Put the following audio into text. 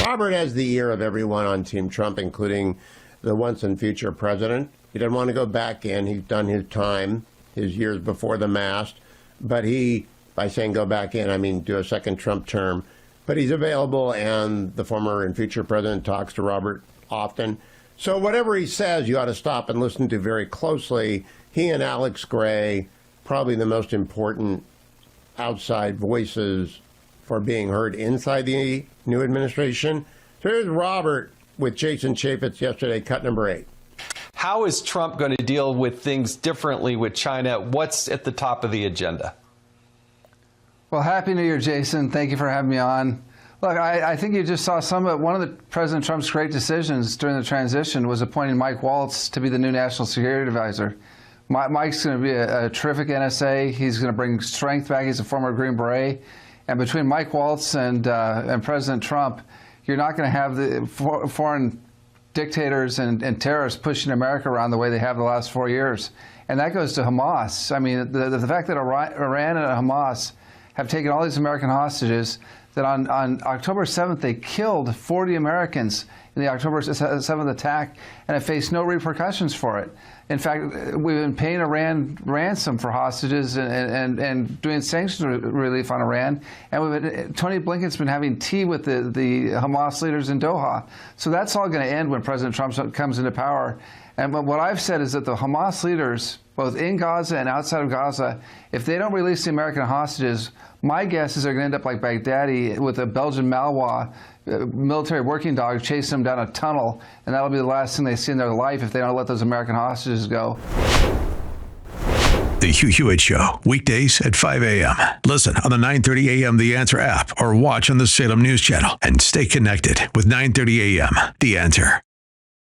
Robert has the ear of everyone on Team Trump, including the once and future president. He doesn't want to go back in. He's done his time, his years before the mast. But he, by saying go back in, I mean do a second Trump term. But he's available, and the former and future president talks to Robert often. So whatever he says, you ought to stop and listen to very closely. He and Alex Gray, probably the most important outside voices for being heard inside the new administration. So here's Robert with Jason Chaffetz yesterday, cut number 8. How is Trump going to deal with things differently with China? What's at the top of the agenda? Well, Happy New Year, Jason. Thank you for having me on. Look, I think you just saw one of the President Trump's great decisions during the transition was appointing Mike Waltz to be the new National Security Advisor. Mike's going to be a terrific NSA. He's going to bring strength back. He's a former Green Beret. And between Mike Waltz and President Trump, you're not going to have the foreign dictators and terrorists pushing America around the way they have the last 4 years. And that goes to Hamas. I mean, the fact that Iran and Hamas have taken all these American hostages, that on October 7th they killed 40 Americans in the October 7th attack and have faced no repercussions for it. In fact, we've been paying Iran ransom for hostages and doing sanctions relief on Iran. And Tony Blinken's been having tea with the Hamas leaders in Doha. So that's all going to end when President Trump comes into power. And what I've said is that the Hamas leaders, both in Gaza and outside of Gaza, if they don't release the American hostages, my guess is they're going to end up like Baghdadi with a Belgian Malinois military working dog chasing them down a tunnel, and that'll be the last thing they see in their life if they don't let those American hostages go. The Hugh Hewitt Show, weekdays at 5 a.m. Listen on the 9:30 a.m. The Answer app or watch on the Salem News Channel and stay connected with 9:30 a.m. The Answer.